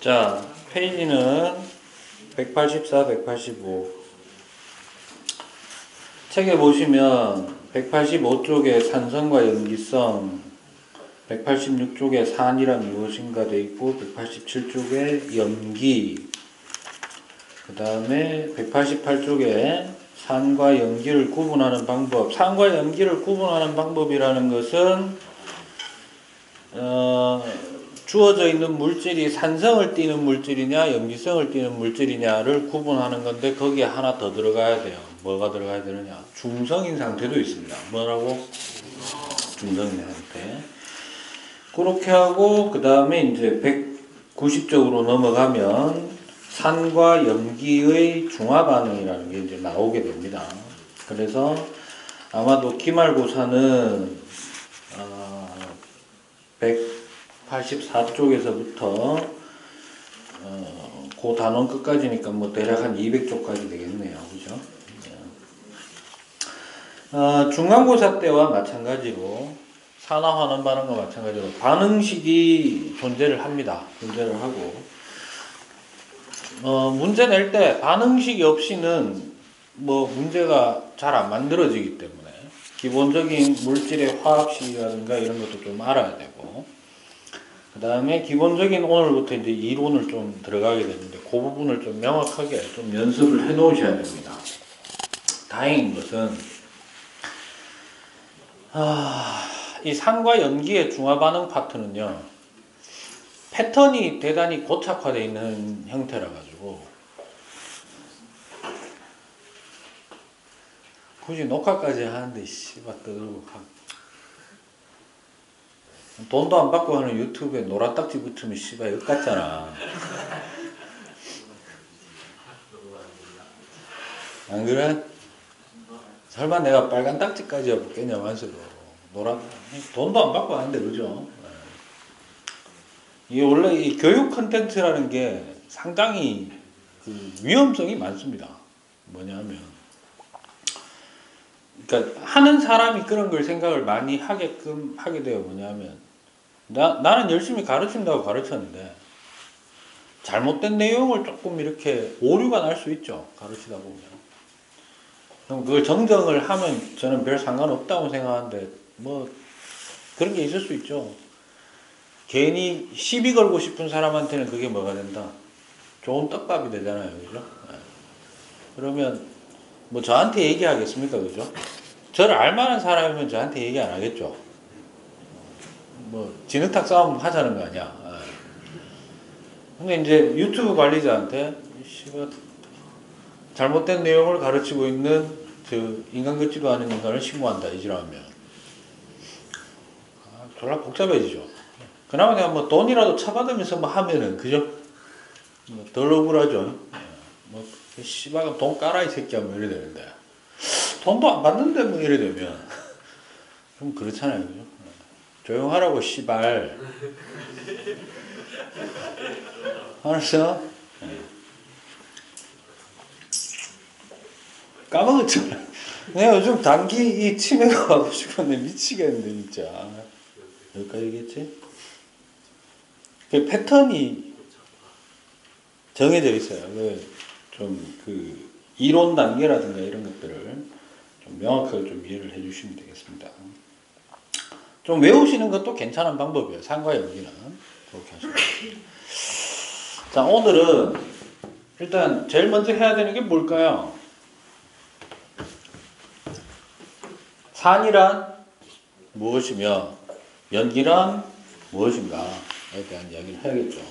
자, 페이지는 184, 185. 책에 보시면 185쪽에 산성과 염기성, 186쪽에 산이란 무엇인가 돼 있고, 187쪽에 염기, 그 다음에 188쪽에 산과 염기를 구분하는 방법. 산과 염기를 구분하는 방법이라는 것은 주어져 있는 물질이 산성을 띠는 물질이냐 염기성을 띠는 물질이냐를 구분하는 건데, 거기에 하나 더 들어가야 돼요. 뭐가 들어가야 되느냐? 중성인 상태도 있습니다. 뭐라고? 중성인 상태. 그렇게 하고 그 다음에 이제 190쪽으로 넘어가면 산과 염기의 중화 반응이라는 게 이제 나오게 됩니다. 그래서 아마도 기말고사는 184쪽에서부터 그 단원 끝까지니까 뭐 대략 한 200쪽까지 되겠네요. 그죠? 중간고사 때와 마찬가지로 산화환원 반응과 마찬가지로 반응식이 존재를 합니다. 존재를 하고 문제 낼 때 반응식이 없이는 뭐 문제가 잘 안 만들어지기 때문에 기본적인 물질의 화학식이라든가 이런 것도 좀 알아야 되고, 그 다음에 기본적인 오늘부터 이제 이론을 좀 들어가게 되는데, 그 부분을 좀 명확하게 좀 연습을 해 놓으셔야 됩니다. 다행인 것은 이 산과 염기의 중화 반응 파트는요, 패턴이 대단히 고착화되어 있는 형태라 가지고 굳이 녹화까지 하는데 씨발 떠들고 돈도 안 받고 하는 유튜브에 노란딱지 붙으면 씨발 역 같잖아. 안 그래? 설마 내가 빨간 딱지까지 해볼겠냐 만수로. 돈도 안 받고 하는데, 그죠? 이게 원래 이 교육 컨텐츠라는 게 상당히 그 위험성이 많습니다. 뭐냐면, 그러니까 하는 사람이 그런 걸 생각을 많이 하게끔 하게 돼요. 뭐냐면, 나는 열심히 가르친다고 가르쳤는데 잘못된 내용을 조금 이렇게 오류가 날 수 있죠. 가르치다 보면. 그럼 그걸 정정을 하면 저는 별 상관없다고 생각하는데, 뭐 그런 게 있을 수 있죠. 괜히 시비 걸고 싶은 사람한테는 그게 뭐가 된다? 좋은 떡밥이 되잖아요. 그죠? 그러면 뭐 저한테 얘기하겠습니까? 그죠? 저를 알만한 사람이면 저한테 얘기 안 하겠죠. 뭐 진흙탕 싸움 하자는 거 아니야. 근데 이제 유튜브 관리자한테 잘못된 내용을 가르치고 있는 저 인간 같지도 않은 인간을 신고한다 이지라면 졸라 복잡해지죠. 그나마 내가 뭐 돈이라도 처받으면서 뭐 하면은, 그죠? 뭐 덜 억울하죠. 뭐 씨발 돈 깔아 이 새끼야 뭐 이래 되는데, 돈도 안 받는데 뭐 이래 되면 좀 그렇잖아요. 그죠? 조용하라고 씨발. 알았어? 까먹었잖아. 내가 요즘 단기 이 치매가 가고 싶었는데 미치겠는데 진짜. 여기까지 얘기했지? 그 패턴이 정해져 있어요. 좀 그 이론 단계라든가 이런 것들을 좀 명확하게 좀 이해를 해주시면 되겠습니다. 좀 외우시는 것도 괜찮은 방법이에요. 산과 염기는 그렇게 하시면. 자, 오늘은 일단 제일 먼저 해야 되는 게 뭘까요? 산이란 무엇이며 염기란 무엇인가에 대한 이야기를 해야겠죠.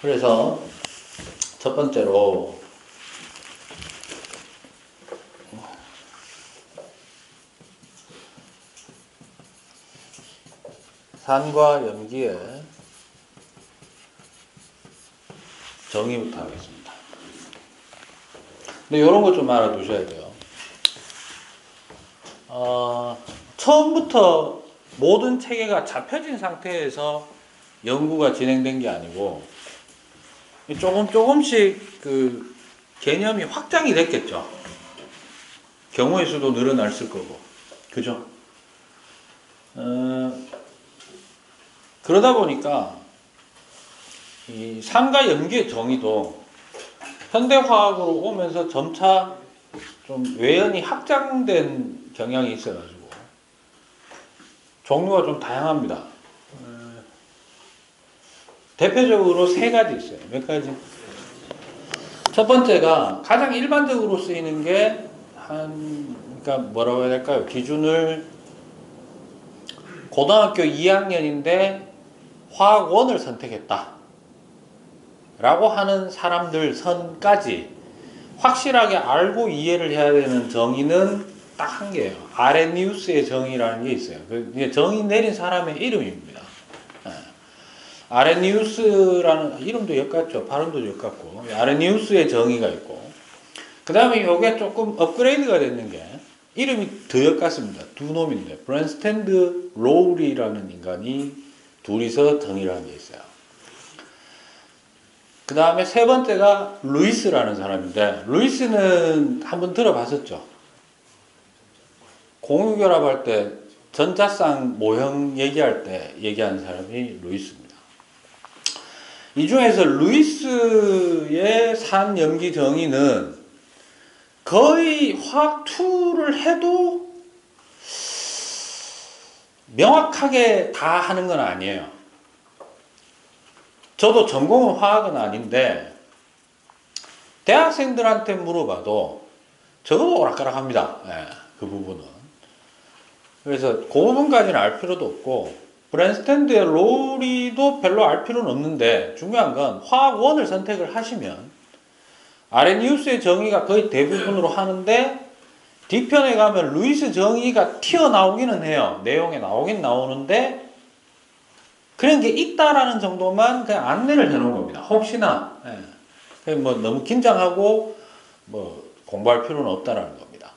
그래서 첫 번째로 산과 염기의 정의부터 하겠습니다. 근데 이런 것 좀 알아두셔야 돼요. 처음부터 모든 체계가 잡혀진 상태에서 연구가 진행된 게 아니고 조금씩 그 개념이 확장이 됐겠죠. 경우의 수도 늘어났을 거고, 그죠? 그러다 보니까 이 산과 염기의 정의도 현대화학으로 오면서 점차 좀 외연이 확장된 경향이 있어가지고 종류가 좀 다양합니다. 대표적으로 세 가지 있어요. 몇 가지? 첫 번째가 가장 일반적으로 쓰이는 게 그러니까 뭐라고 해야 될까요? 기준을 고등학교 2학년인데 화학 원을 선택했다 라고 하는 사람들 선까지 확실하게 알고 이해를 해야 되는 정의는 딱 한 개예요. 아레니우스의 정의라는 게 있어요. 그 정의 내린 사람의 이름입니다. 아레니우스라는 이름도 역같죠. 발음도 역같고 아레니우스의 정의가 있고 그 다음에 이게 조금 업그레이드가 됐는 게 이름이 더 역같습니다. 두 놈인데 브랜스탠드 로우리라는 인간이 둘이서 정의를 한 게 있어요. 그 다음에 세 번째가 루이스라는 사람인데 루이스는 한번 들어봤었죠. 공유결합할 때 전자쌍 모형 얘기할 때 얘기하는 사람이 루이스입니다. 이 중에서 루이스의 산염기 정의는 거의 화학 2를 해도 명확하게 다 하는 건 아니에요. 저도 전공은 화학은 아닌데 대학생들한테 물어봐도 적어도 오락가락합니다. 그 부분은. 그래서 그 부분까지는 알 필요도 없고 브랜스탠드의 로우리도 별로 알 필요는 없는데 중요한 건 화학 원을 선택을 하시면 아레니우스의 정의가 거의 대부분으로 하는데 뒤편에 가면 루이스 정의가 튀어나오기는 해요. 내용에 나오긴 나오는데 그런 게 있다라는 정도만 그냥 안내를 해놓은 겁니다. 혹시나 뭐 너무 긴장하고 뭐 공부할 필요는 없다라는 겁니다.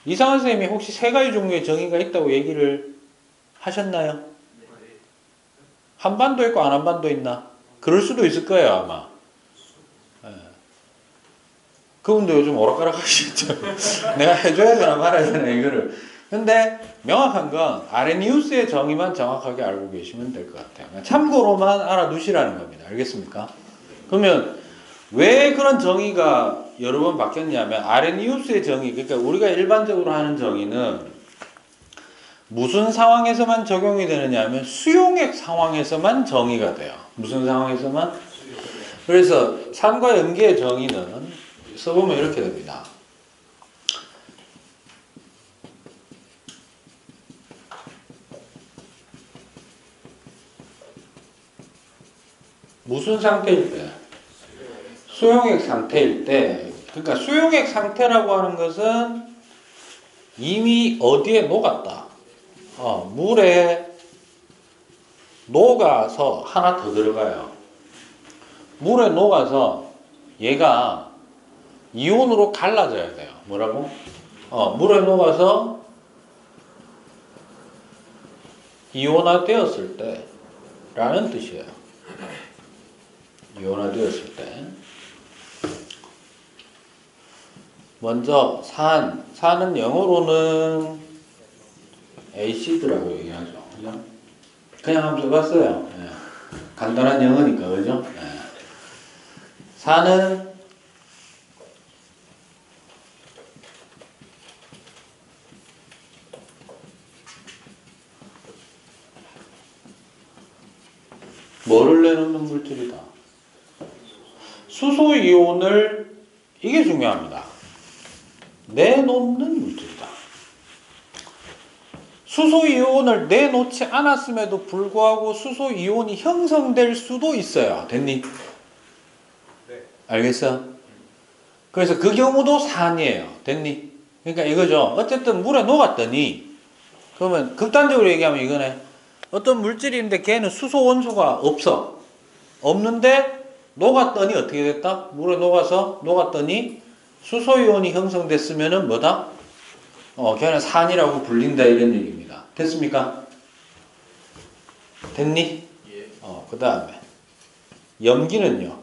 이상한 선생님이 혹시 세 가지 종류의 정의가 있다고 얘기를 하셨나요? 한 반도 있고 안 한 반도 있나? 그럴 수도 있을 거예요 아마. 그분도 요즘 오락가락 하시죠. 내가 해줘야 되나 말아야 되나 이거를. 근데 명확한 건 아레니우스의 정의만 정확하게 알고 계시면 될 것 같아요. 참고로만 알아두시라는 겁니다. 알겠습니까? 그러면 왜 그런 정의가 여러 번 바뀌었냐면 아레니우스의 정의, 그러니까 우리가 일반적으로 하는 정의는 무슨 상황에서만 적용이 되느냐 하면 수용액 상황에서만 정의가 돼요. 무슨 상황에서만? 그래서 산과 염기의 정의는 써보면 이렇게 됩니다. 무슨 상태일 때? 수용액 상태일 때, 그러니까 수용액 상태라고 하는 것은 이미 어디에 녹았다. 물에 녹아서 하나 더 들어가요. 물에 녹아서 얘가 이온으로 갈라져야 돼요. 뭐라고? 물에 녹아서 이온화 되었을 때 라는 뜻이에요. 이온화 되었을 때. 먼저 산은 영어로는 에이시드라고 얘기하죠. 그죠? 그냥 한번 써봤어요. 간단한 영어니까 그죠? 산은 뭐를 내놓는 물질이다? 수소이온을, 이게 중요합니다. 내놓는 물질이다. 수소이온을 내놓지 않았음에도 불구하고 수소이온이 형성될 수도 있어요. 됐니? 네. 알겠어? 그래서 그 경우도 산이에요. 됐니? 그러니까 이거죠. 어쨌든 물에 녹았더니, 그러면 극단적으로 얘기하면 이거네. 어떤 물질인데 걔는 수소 원소가 없어. 없는데 녹았더니 어떻게 됐다? 물에 녹아서 녹았더니 수소이온이 형성됐으면은 뭐다? 걔는 산이라고 불린다 이런 얘기입니다. 됐습니까? 됐니? 예. 그 다음에 염기는요.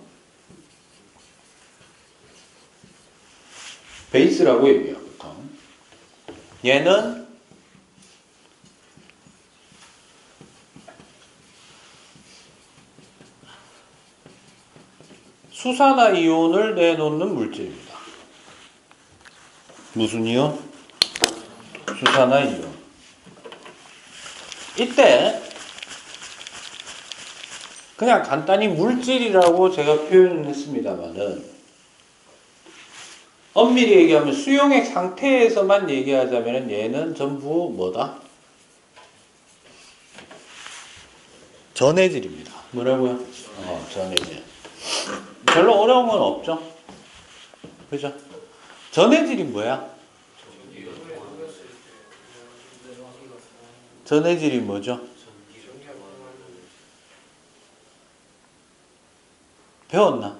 베이스라고 얘기해요. 보통. 얘는 수산화이온을 내놓는 물질입니다. 무슨 이온? 수산화이온. 이때 그냥 간단히 물질이라고 제가 표현을 했습니다만은 엄밀히 얘기하면 수용액 상태에서만 얘기하자면 얘는 전부 뭐다? 전해질입니다. 뭐라고요? 전해질. 별로 어려운 건 없죠? 그죠? 전해질이 뭐야? 전해질이 뭐죠? 배웠나?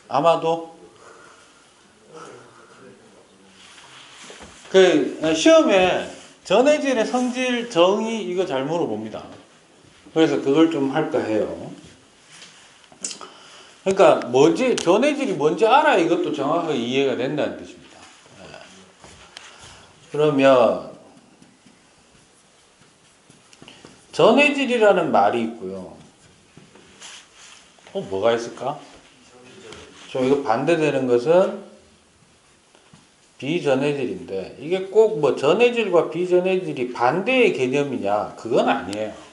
아마도 그 시험에 전해질의 성질 정의 이거 잘 물어봅니다. 그래서 그걸 좀 할까 해요. 그러니까 뭐지 전해질이 뭔지 알아야 이것도 정확하게 이해가 된다는 뜻입니다. 그러면 전해질이라는 말이 있고요. 뭐가 있을까? 저 이거 반대되는 것은 비전해질인데 이게 꼭 뭐 전해질과 비전해질이 반대의 개념이냐? 그건 아니에요.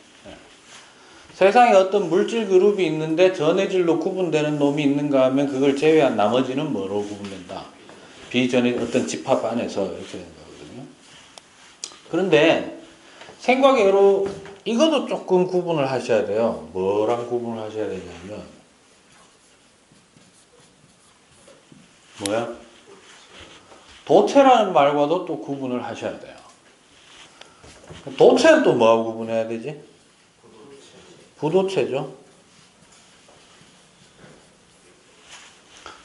세상에 어떤 물질 그룹이 있는데 전해질로 구분되는 놈이 있는가 하면 그걸 제외한 나머지는 뭐로 구분된다? 비전해질 어떤 집합 안에서 이렇게 되는 거거든요. 그런데 생과계로 이것도 조금 구분을 하셔야 돼요. 뭐랑 구분을 하셔야 되냐면 뭐야? 도체라는 말과도 또 구분을 하셔야 돼요. 도체는 또 뭐하고 구분해야 되지? 부도체죠.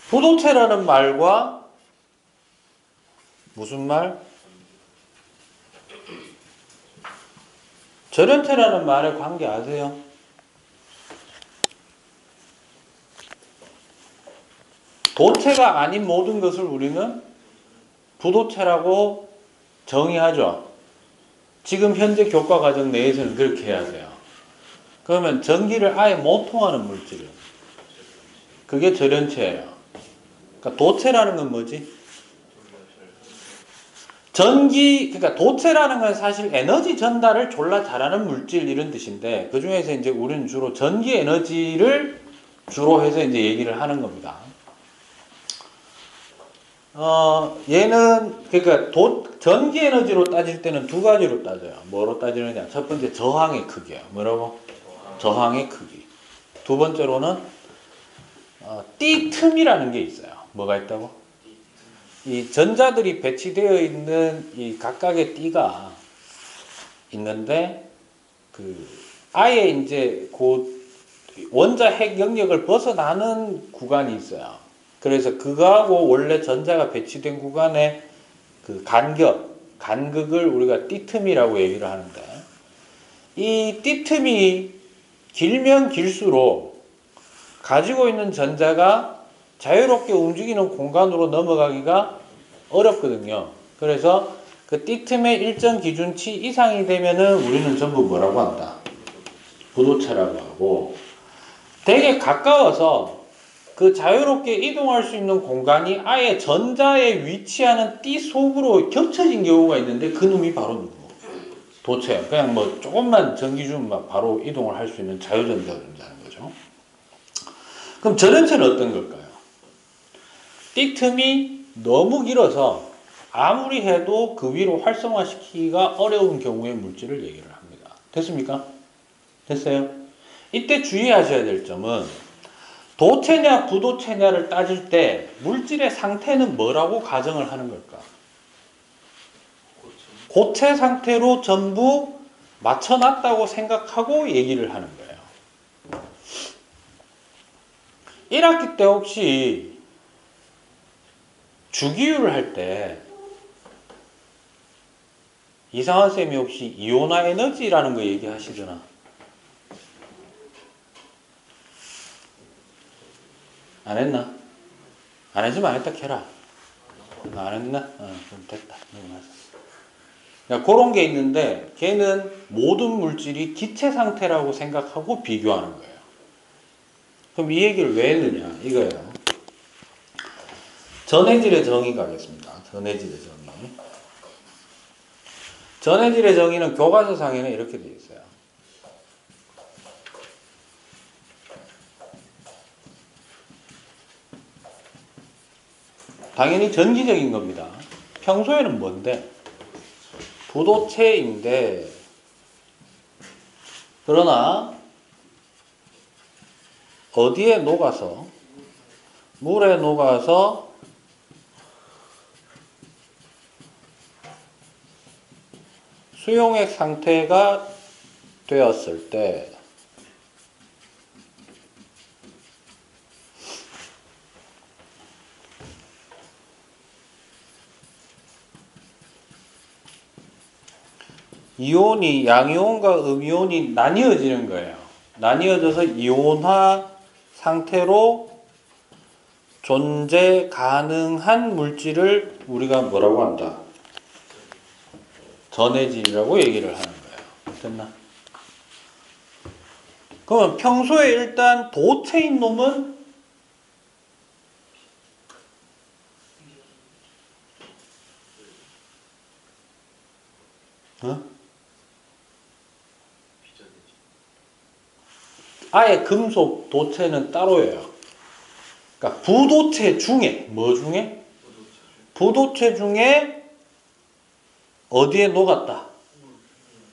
부도체라는 말과 무슨 말? 절연체라는 말의 관계 아세요? 도체가 아닌 모든 것을 우리는 부도체라고 정의하죠. 지금 현재 교과 과정 내에서는 그렇게 해야 돼요. 그러면 전기를 아예 못 통하는 물질은 그게 절연체예요. 그러니까 도체라는 건 뭐지? 그러니까 도체라는 건 사실 에너지 전달을 졸라 잘하는 물질 이런 뜻인데 그 중에서 이제 우리는 주로 전기 에너지를 주로 해서 이제 얘기를 하는 겁니다. 얘는 그러니까 전기 에너지로 따질 때는 두 가지로 따져요. 뭐로 따지느냐? 첫 번째 저항의 크기예요. 뭐라고? 저항의 크기. 두 번째로는 띠 틈이라는 게 있어요. 뭐가 있다고? 이 전자들이 배치되어 있는 이 각각의 띠가 있는데 그 아예 이제 그 원자 핵 영역을 벗어나는 구간이 있어요. 그래서 그거하고 원래 전자가 배치된 구간의 그 간극을 우리가 띠틈이라고 얘기를 하는데 이 띠틈이 길면 길수록 가지고 있는 전자가 자유롭게 움직이는 공간으로 넘어가기가 어렵거든요. 그래서 그 띠틈의 일정 기준치 이상이 되면은 우리는 전부 뭐라고 한다? 부도체라고 하고 되게 가까워서 그 자유롭게 이동할 수 있는 공간이 아예 전자에 위치하는 띠 속으로 겹쳐진 경우가 있는데 그 놈이 바로 누구? 도체. 그냥 뭐 조금만 전기 주면 바로 이동을 할 수 있는 자유전자를 의미하는 거죠. 그럼 절연체는 어떤 걸까요? 띠 틈이 너무 길어서 아무리 해도 그 위로 활성화시키기가 어려운 경우의 물질을 얘기를 합니다. 됐습니까? 됐어요? 이때 주의하셔야 될 점은 도체냐 부도체냐를 따질 때 물질의 상태는 뭐라고 가정을 하는 걸까? 고체 상태로 전부 맞춰놨다고 생각하고 얘기를 하는 거예요. 1학기 때 혹시 주기율을 할 때 이상한 쌤이 혹시 이온화 에너지라는 거 얘기하시더나? 안 했나? 안 했으면 안 했다 캐라. 안 했나? 그럼 됐다. 그런 게 있는데 걔는 모든 물질이 기체 상태라고 생각하고 비교하는 거예요. 그럼 이 얘기를 왜 했느냐 이거예요. 전해질의 정의 가겠습니다. 전해질의 정의. 전해질의 정의는 교과서상에는 이렇게 되어 있어요. 당연히 전기적인 겁니다. 평소에는 뭔데? 부도체인데 그러나 어디에 녹아서? 물에 녹아서 수용액 상태가 되었을 때 이온이 양이온과 음이온이 나뉘어지는 거예요. 나뉘어져서 이온화 상태로 존재 가능한 물질을 우리가 뭐라고 한다? 전해질이라고 얘기를 하는 거예요. 됐나? 그러면 평소에 일단 도체인 놈은 아예 금속 도체는 따로예요. 그러니까 부도체 중에 뭐 중에? 부도체 중에 어디에 녹았다?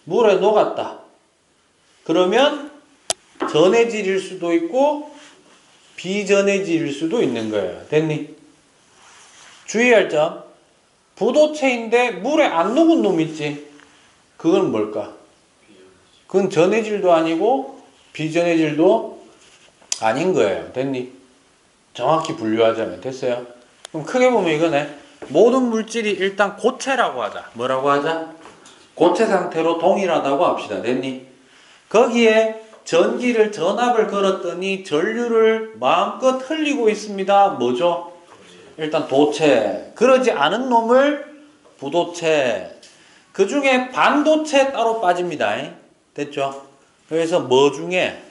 물에 녹았다. 그러면 전해질일 수도 있고 비전해질일 수도 있는 거예요. 됐니? 주의할 점. 부도체인데 물에 안 녹은 놈 있지? 그건 뭘까? 그건 전해질도 아니고 비전해질도 아닌 거예요. 됐니? 정확히 분류하자면 됐어요? 그럼 크게 보면 이거네. 모든 물질이 일단 고체라고 하자. 뭐라고 하자? 고체 상태로 동일하다고 합시다. 됐니? 거기에 전기를 전압을 걸었더니 전류를 마음껏 흘리고 있습니다. 뭐죠? 일단 도체. 그러지 않은 놈을 부도체. 그 중에 반도체 따로 빠집니다. 됐죠? 그래서 뭐 중에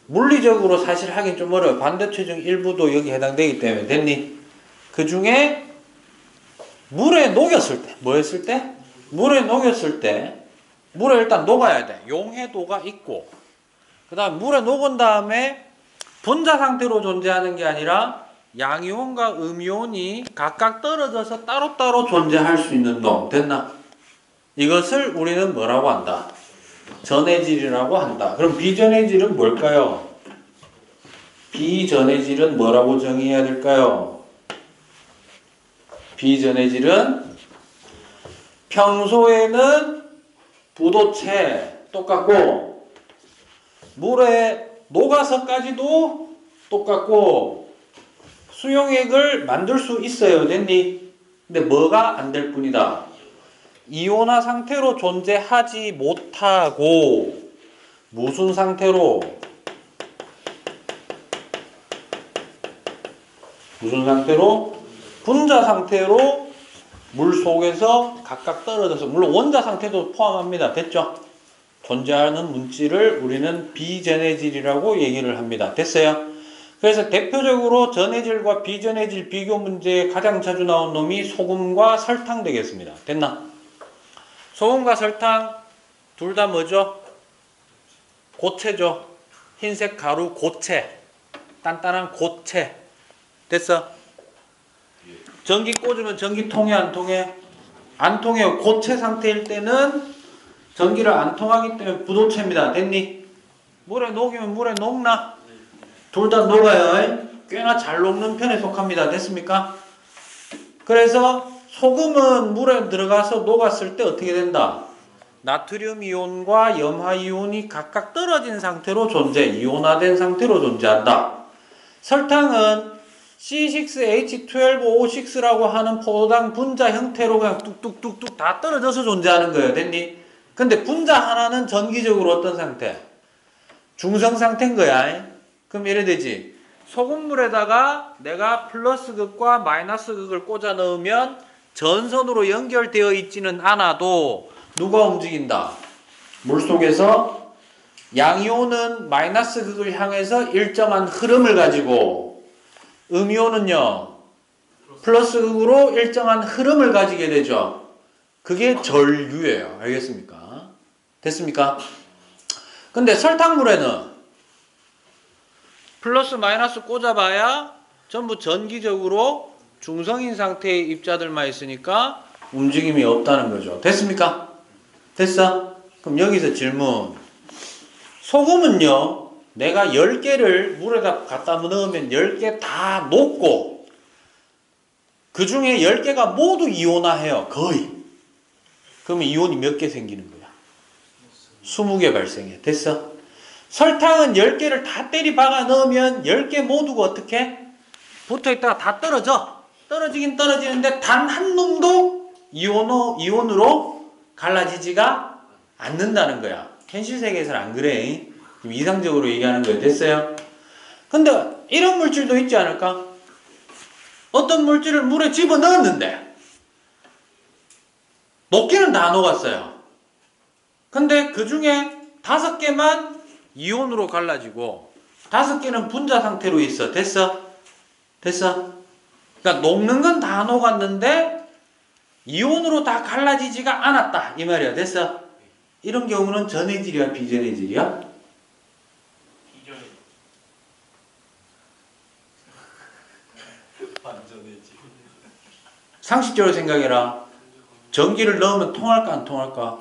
물리적으로 사실 하긴 좀 어려워요. 반도체 중 일부도 여기 해당되기 때문에 됐니? 그 중에 물에 녹였을 때 뭐 했을 때? 물에 녹였을 때 물에 일단 녹아야 돼. 용해도가 있고 그 다음 물에 녹은 다음에 분자 상태로 존재하는 게 아니라 양이온과 음이온이 각각 떨어져서 따로따로 존재할 수 있는 놈. 됐나? 이것을 우리는 뭐라고 한다? 전해질이라고 한다. 그럼 비전해질은 뭘까요? 비전해질은 뭐라고 정의해야 될까요? 비전해질은 평소에는 부도체 똑같고 물에 녹아서까지도 똑같고 수용액을 만들 수 있어요. 됐니? 근데 뭐가 안 될 뿐이다. 이온화 상태로 존재하지 못하고 무슨 상태로? 무슨 상태로? 분자 상태로 물 속에서 각각 떨어져서 물론 원자 상태도 포함합니다. 됐죠? 존재하는 물질을 우리는 비전해질이라고 얘기를 합니다. 됐어요? 그래서 대표적으로 전해질과 비전해질 비교 문제에 가장 자주 나온 놈이 소금과 설탕 되겠습니다. 됐나? 소금과 설탕 둘 다 뭐죠? 고체죠. 흰색 가루 고체. 단단한 고체. 됐어? 전기 꽂으면 전기 통해 안 통해? 안 통해요. 고체 상태일 때는 전기를 안 통하기 때문에 부도체입니다. 됐니? 물에 녹이면 물에 녹나? 둘 다 녹아요. 꽤나 잘 녹는 편에 속합니다. 됐습니까? 그래서 소금은 물에 들어가서 녹았을 때 어떻게 된다? 나트륨 이온과 염화 이온이 각각 떨어진 상태로 존재, 이온화된 상태로 존재한다. 설탕은 C6H12O6라고 하는 포도당 분자 형태로 그냥 뚝뚝뚝뚝 다 떨어져서 존재하는 거예요. 됐니? 근데 분자 하나는 전기적으로 어떤 상태? 중성 상태인 거야. 그럼 이래 되지. 소금물에다가 내가 플러스 극과 마이너스 극을 꽂아 넣으면 전선으로 연결되어 있지는 않아도 누가 움직인다? 물속에서 양이온은 마이너스 극을 향해서 일정한 흐름을 가지고 음이온은요 플러스 극으로 일정한 흐름을 가지게 되죠. 그게 전류예요. 알겠습니까? 됐습니까? 근데 설탕물에는 플러스 마이너스 꽂아봐야 전부 전기적으로 중성인 상태의 입자들만 있으니까 움직임이 없다는 거죠. 됐습니까? 됐어? 그럼 여기서 질문. 소금은요, 내가 10개를 물에다 갖다 넣으면 10개 다 녹고, 그 중에 10개가 모두 이온화해요. 거의. 그러면 이온이 몇 개 생기는 거야? 20개 발생해. 됐어? 설탕은 10개를 다 때리 박아 넣으면 10개 모두가 어떻게? 붙어 있다가 다 떨어져. 떨어지긴 떨어지는데 단 한 놈도 이온으로 갈라지지가 않는다는 거야. 현실 세계에서는 안 그래. 좀 이상적으로 얘기하는 거예요. 됐어요? 근데 이런 물질도 있지 않을까? 어떤 물질을 물에 집어넣었는데 녹기는 다 녹았어요. 근데 그 중에 5개만 이온으로 갈라지고 5개는 분자 상태로 있어. 됐어? 됐어? 그러니까 녹는 건 다 녹았는데 이온으로 다 갈라지지가 않았다. 이 말이야. 됐어? 이런 경우는 전해질이야? 비전해질이야? 비전해질. 반전해질. 상식적으로 생각해라. 전기를 넣으면 통할까 안 통할까?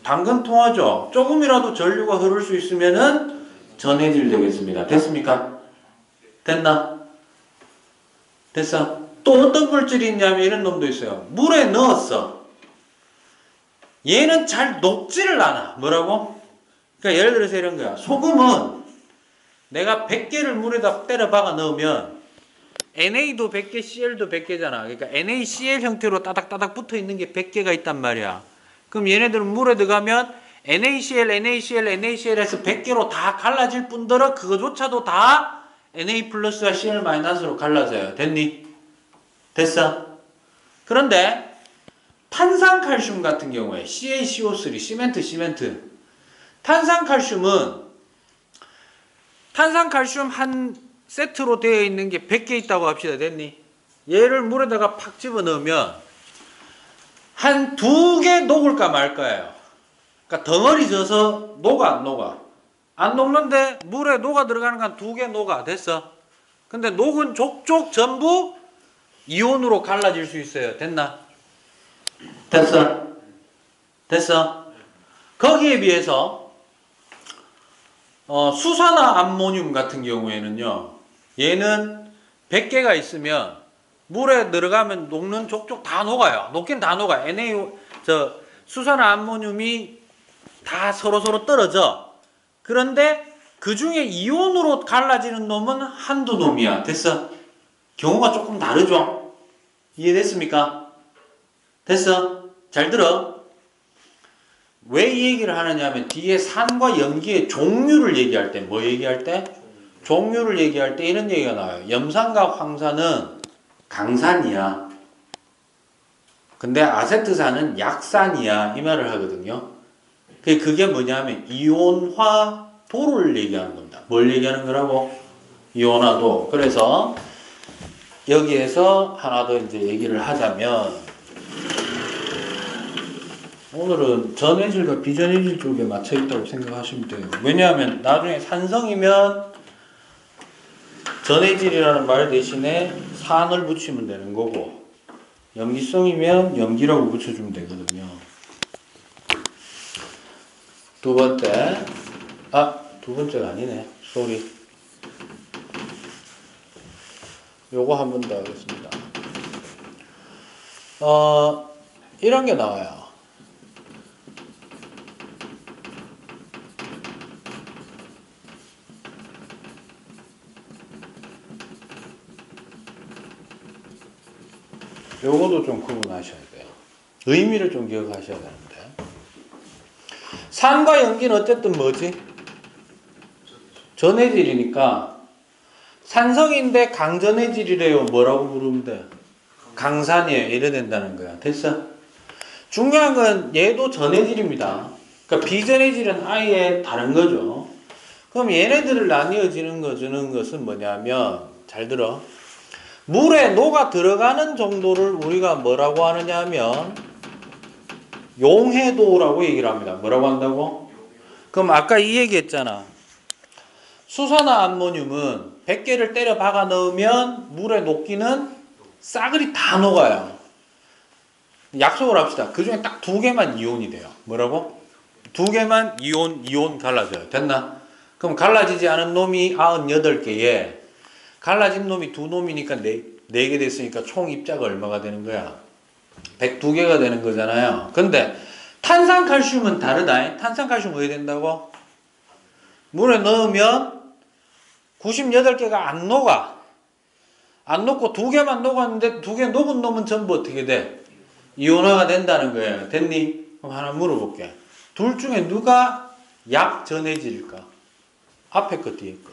당근 통하죠. 조금이라도 전류가 흐를 수 있으면은 전해질 되겠습니다. 됐습니까? 됐나? 됐어? 또 어떤 물질이 있냐면 이런 놈도 있어요. 물에 넣었어. 얘는 잘 녹지를 않아. 뭐라고? 그러니까 예를 들어서 이런 거야. 소금은 내가 100개를 물에다 때려 박아 넣으면 NA도 100개, CL도 100개잖아. 그러니까 NaCl 형태로 따닥따닥 붙어 있는 게 100개가 있단 말이야. 그럼 얘네들은 물에 들어가면 NaCl, NaCl, NaCl에서 100개로 다 갈라질 뿐더러 그거조차도 다 Na 플러스와 Cl 마이너스로 갈라져요. 됐니? 됐어? 그런데 탄산칼슘 같은 경우에 CaCO3, 시멘트 탄산칼슘은 탄산칼슘 한 세트로 되어 있는 게 100개 있다고 합시다. 됐니? 얘를 물에다가 팍 집어넣으면 한 2개 녹을까 말까예요. 그러니까 덩어리 져서 녹아 안 녹아? 안 녹는데 물에 녹아 들어가는 건 2개 녹아. 됐어? 근데 녹은 족족 전부 이온으로 갈라질 수 있어요. 됐나? 됐어? 됐어? 거기에 비해서 수산화 암모늄 같은 경우에는요. 얘는 100개가 있으면 물에 들어가면 녹는 족족 다 녹아요. 녹긴 다 녹아요. 수산화 암모늄이 다 서로서로 떨어져. 그런데 그 중에 이온으로 갈라지는 놈은 한두 놈이야. 됐어? 경우가 조금 다르죠? 이해됐습니까? 됐어? 잘 들어? 왜 이 얘기를 하느냐 하면 뒤에 산과 염기의 종류를 얘기할 때 뭐 얘기할 때? 종류를 얘기할 때 이런 얘기가 나와요. 염산과 황산은 강산이야. 근데 아세트산은 약산이야. 이 말을 하거든요. 그게 뭐냐면 이온화도를 얘기하는 겁니다. 뭘 얘기하는 거라고? 이온화도. 그래서 여기에서 하나 더 이제 얘기를 하자면 오늘은 전해질과 비전해질 쪽에 맞춰 있다고 생각하시면 돼요. 왜냐하면 나중에 산성이면 전해질이라는 말 대신에 산을 붙이면 되는 거고 염기성이면 염기라고 붙여주면 되거든요. 두 번째, 두 번째가 아니네. 쏘리. 요거 한 번 더 하겠습니다. 이런 게 나와요. 요거도 좀 구분하셔야 돼요. 의미를 좀 기억하셔야 되는데. 산과 염기는 어쨌든 뭐지? 전해질이니까 산성인데 강전해질이래요. 뭐라고 부르면 돼? 강산이에요. 이래 된다는 거야. 됐어? 중요한 건 얘도 전해질입니다. 그러니까 비전해질은 아예 다른 거죠. 그럼 얘네들을 나뉘어지는 거 주는 것은 뭐냐면 잘 들어. 물에 녹아 들어가는 정도를 우리가 뭐라고 하느냐 하면 용해도라고 얘기를 합니다. 뭐라고 한다고? 그럼 아까 이 얘기 했잖아. 수산화 암모늄은 100개를 때려 박아 넣으면 물에 녹기는 싸그리 다 녹아요. 약속을 합시다. 그 중에 딱 2개만 이온이 돼요. 뭐라고? 2개만 이온 갈라져요. 됐나? 그럼 갈라지지 않은 놈이 98개에 갈라진 놈이 2놈이니까 4개 됐으니까 총 입자가 얼마가 되는 거야? 102개가 되는 거잖아요. 근데 탄산칼슘은 다르다. 탄산칼슘 어디 된다고? 물에 넣으면 98개가 안 녹아. 안 녹고 2개만 녹았는데 2개 녹은 놈은 전부 어떻게 돼? 이온화가 된다는 거예요. 됐니? 그럼 하나 물어볼게. 둘 중에 누가 약전해질까? 앞에 거 뒤에 거.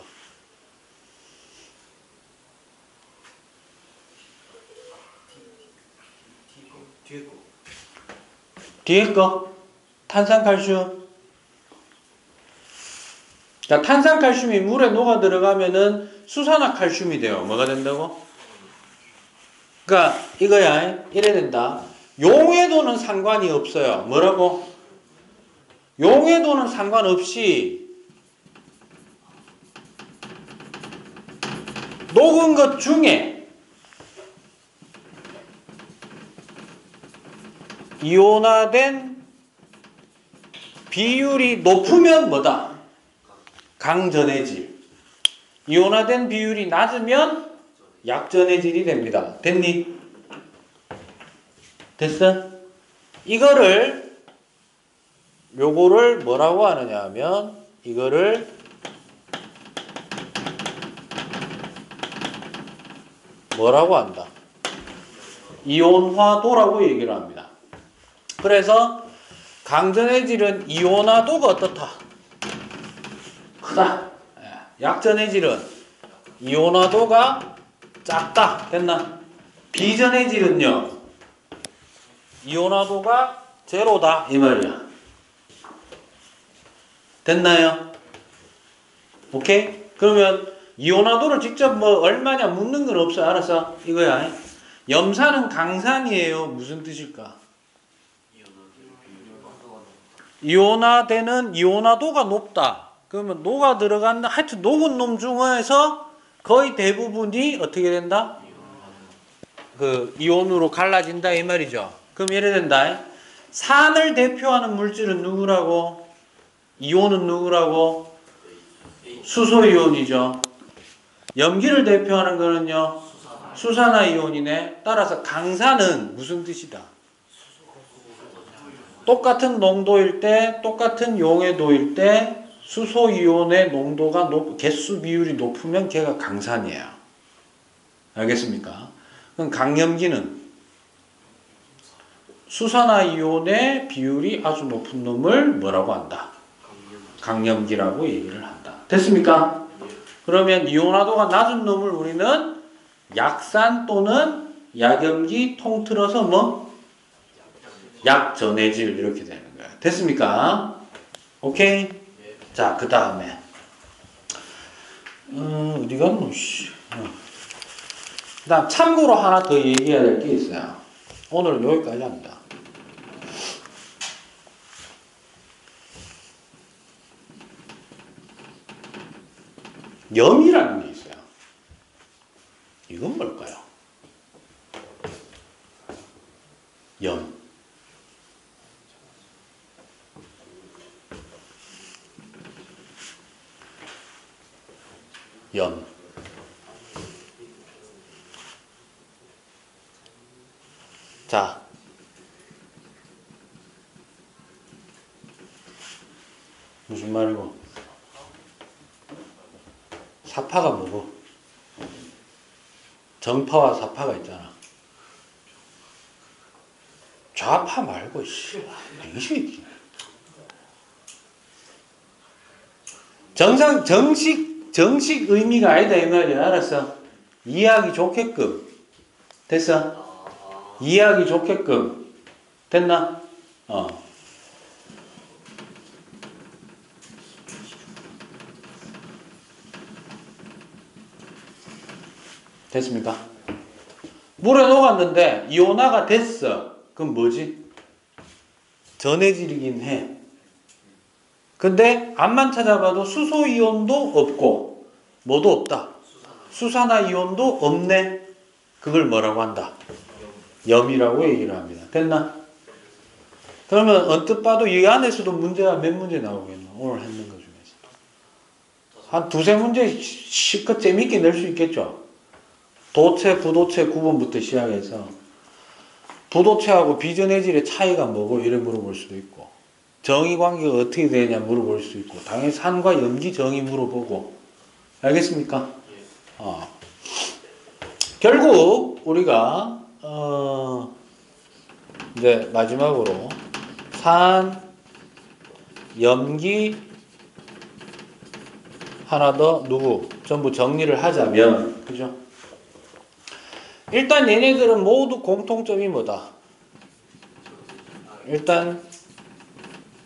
뒤에 거. 탄산칼슘. 자, 탄산칼슘이 물에 녹아 들어가면은 수산화칼슘이 돼요. 뭐가 된다고? 그러니까 이거야. 이래 된다. 용해도는 상관이 없어요. 뭐라고? 용해도는 상관없이 녹은 것 중에 이온화된 비율이 높으면 뭐다? 강전해질. 이온화된 비율이 낮으면 약전해질이 됩니다. 됐니? 됐어? 요거를 뭐라고 하느냐 하면 이거를 뭐라고 한다? 이온화도라고 얘기를 합니다. 그래서 강전해질은 이온화도가 어떻다? 크다. 약전해질은 이온화도가 작다. 됐나? 비전해질은요, 이온화도가 제로다. 이 말이야. 됐나요? 오케이? 그러면 이온화도를 직접 뭐 얼마냐 묻는 건 없어. 알았어? 이거야. 염산은 강산이에요. 무슨 뜻일까? 이온화되는 이온화도가 높다. 그러면 녹아 들어간다. 하여튼 녹은 놈 중에서 거의 대부분이 어떻게 된다? 그 이온으로 갈라진다 이 말이죠. 그럼 이래 된다. 산을 대표하는 물질은 누구라고? 이온은 누구라고? 수소이온이죠. 염기를 대표하는 거는요, 수산화이온이네. 따라서 강산은 무슨 뜻이다? 똑같은 농도일 때, 똑같은 용해도일 때 수소이온의 농도가 개수 비율이 높으면 걔가 강산이에요. 알겠습니까? 그럼 강염기는 수산화이온의 비율이 아주 높은 놈을 뭐라고 한다? 강염기라고 얘기를 한다. 됐습니까? 그러면 이온화도가 낮은 놈을 우리는 약산 또는 약염기, 통틀어서 뭐? 약전해질 이렇게 되는 거야. 됐습니까? 오케이? 자, 그 다음에 어디 갔노? 그 다음 참고로 하나 더 얘기해야 될 게 있어요. 오늘은 여기까지 합니다. 염이라는 게 있어요. 이건 뭘까요? 염. 염. 자, 무슨 말이고? 사파가 뭐고? 정파와 사파가 있잖아. 좌파 말고 씨. 정식 의미가 아니다 이 말이야. 알았어? 이해하기 좋게끔. 됐어? 이해하기 좋게끔 됐나? 됐습니까? 물에 녹았는데 이온화가 됐어. 그럼 뭐지? 전해질이긴 해. 근데 암만 찾아봐도 수소 이온도 없고 뭐도 없다. 수산화 이온도 없네. 그걸 뭐라고 한다? 염이라고 얘기를 합니다. 됐나? 그러면 언뜻 봐도 이 안에서도 문제가 몇 문제 나오겠노? 오늘 했는 것 중에서 한 두세 문제 실컷 재밌게 낼 수 있겠죠? 도체, 부도체 구분부터 시작해서 부도체하고 비전해질의 차이가 뭐고 이래 물어볼 수도 있고 정의 관계가 어떻게 되냐 물어볼 수 있고 당연히 산과 염기 정의 물어보고 알겠습니까? 결국 우리가 이제 마지막으로 산, 염기 하나 더 누구 전부 정리를 하자면 그죠? 일단 얘네들은 모두 공통점이 뭐다? 일단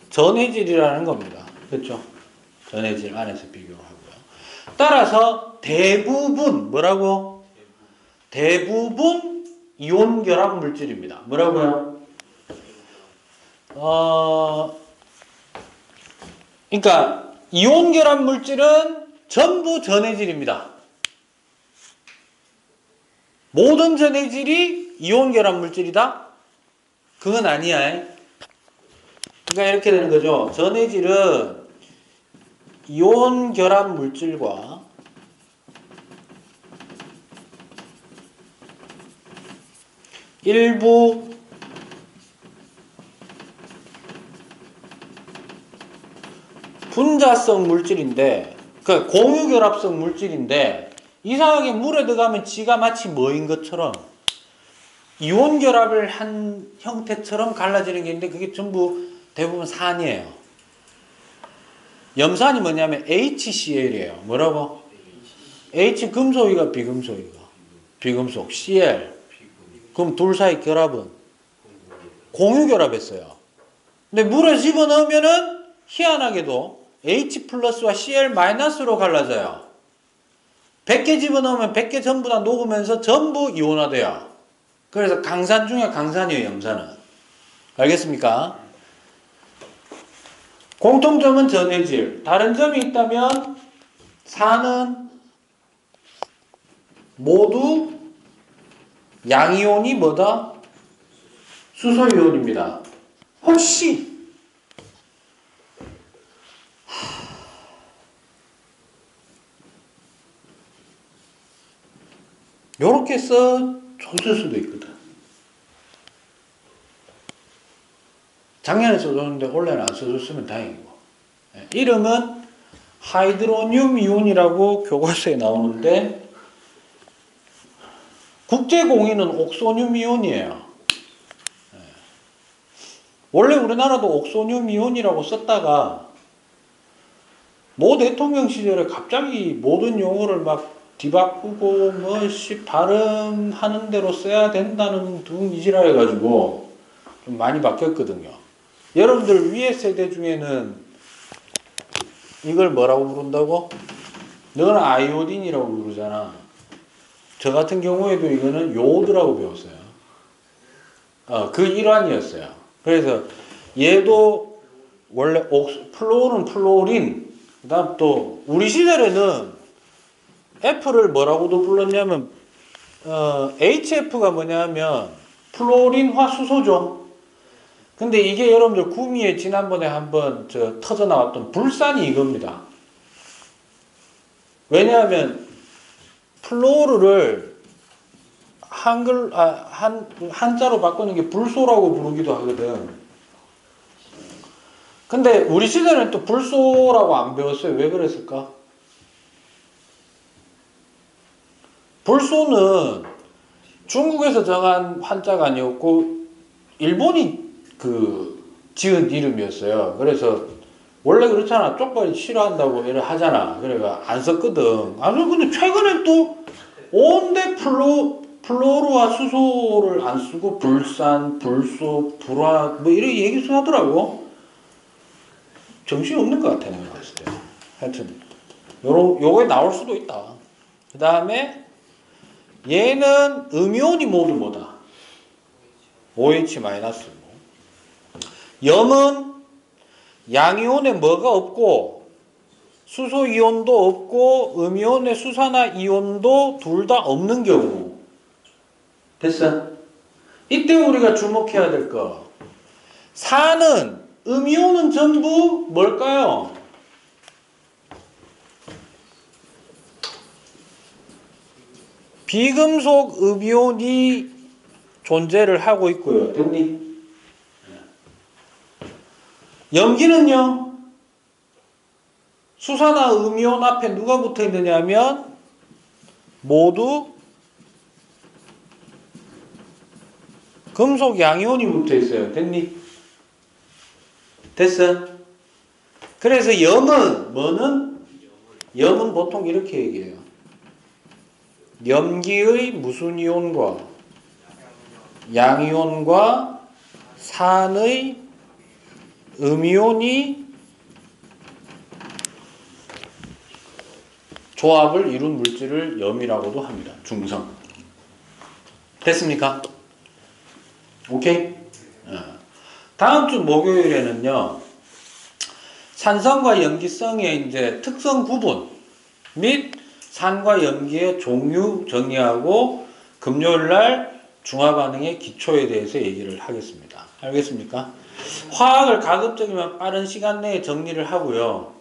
전해질이라는 겁니다. 그렇죠? 전해질 안에서 비교를 하고요. 따라서 대부분 뭐라고? 대부분 이온 결합 물질입니다. 뭐라고요? 그러니까 이온 결합 물질은 전부 전해질입니다. 모든 전해질이 이온 결합 물질이다? 그건 아니야. 그러니까 이렇게 되는 거죠. 전해질은 이온 결합 물질과 일부 분자성 물질인데, 그 공유결합성 물질인데, 이상하게 물에 들어가면 지가 마치 뭐인 것처럼 이온 결합을 한 형태처럼 갈라지는 게 있는데 그게 전부 대부분 산이에요. 염산이 뭐냐면 HCl이에요. 뭐라고? H 금속이가 비금속이가? 비금속 Cl. 그럼 둘 사이 결합은 공유결합했어요. 근데 물에 집어넣으면은 희한하게도 H 플러스와 Cl 마이너스로 갈라져요. 100개 집어넣으면 100개 전부 다 녹으면서 전부 이온화돼요. 그래서 강산 중에 강산이에요, 염산은. 알겠습니까? 공통점은 전해질. 다른 점이 있다면 산은 모두 양이온이 뭐다? 수소이온입니다. 혹시 요렇게 써줬을 수도 있거든. 작년에 써줬는데 올해는 안 써줬으면 다행이고. 이름은 하이드로늄 이온이라고 교과서에 나오는데 국제공인은 옥소늄 이온이에요. 원래 우리나라도 옥소늄 이온이라고 썼다가 모 대통령 시절에 갑자기 모든 용어를 막 뒤바꾸고 발음하는 대로 써야 된다는 등 이지라 해가지고 좀 많이 바뀌었거든요. 여러분들 위에 세대 중에는 이걸 뭐라고 부른다고? 너는 아이오딘이라고 부르잖아. 저 같은 경우에도 이거는 요오드라고 배웠어요. 그 일환이었어요. 그래서 얘도 원래 플로어는 플로린, 그 다음 또 우리 시절에는 F를 뭐라고도 불렀냐면 HF가 뭐냐면 플로린화 수소죠. 근데 이게 여러분들 구미에 지난번에 한번 터져 나왔던 불산이 이겁니다. 왜냐하면 플로르를 한자로 바꾸는 게 불소라고 부르기도 하거든. 근데 우리 시대는 또 불소라고 안 배웠어요. 왜 그랬을까? 불소는 중국에서 정한 한자가 아니었고 일본이 지은 이름이었어요. 그래서 원래 그렇잖아. 쪽발이 싫어한다고 이래 하잖아. 그래가 안 썼거든. 근데 최근엔 또 온데 플로르와 수소를 안 쓰고 불산, 불소, 불화 뭐 이렇게 얘기 하더라고. 정신이 없는 것 같아 내가 봤을 때. 하여튼 요거에 나올 수도 있다. 그 다음에 얘는 음이온이 모두 뭐다? OH-. 염은 양이온에 뭐가 없고 수소 이온도 없고 음이온에 수산화 이온도 둘 다 없는 경우. 됐어? 이때 우리가 주목해야 될 거. 산은 음이온은 전부 뭘까요? 비금속 음이온이 존재를 하고 있고요. 됐니? 염기는요. 수산화 음이온 앞에 누가 붙어 있느냐 하면 모두 금속 양이온이 붙어 있어요. 됐니? 됐어? 그래서 염은 뭐는? 염은 보통 이렇게 얘기해요. 염기의 무슨 이온과 양이온과 산의 음이온이 조합을 이룬 물질을 염이라고도 합니다. 중성. 됐습니까? 오케이? 다음 주 목요일에는요. 산성과 염기성의 이제 특성 구분 및 산과 염기의 종류 정리하고 금요일날 중화반응의 기초에 대해서 얘기를 하겠습니다. 알겠습니까? 화학을 가급적이면 빠른 시간 내에 정리를 하고요.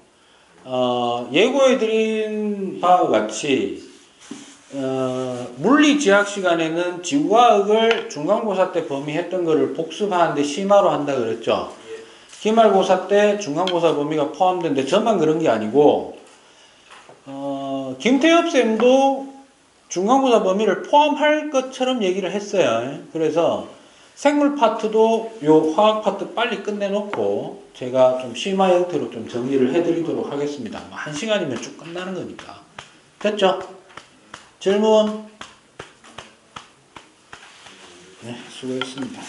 예고해드린 바와 같이 물리지학 시간에는 지구과학을 중간고사 때 범위했던 거를 복습하는데 심화로 한다 그랬죠. 기말고사 때 중간고사 범위가 포함되는데 저만 그런 게 아니고 김태엽 쌤도 중간고사 범위를 포함할 것처럼 얘기를 했어요. 그래서 생물 파트도 요 화학 파트 빨리 끝내놓고 제가 좀 심화 형태로 좀 정리를 해드리도록 하겠습니다. 1시간이면 쭉 끝나는 거니까. 됐죠? 질문? 네, 수고했습니다.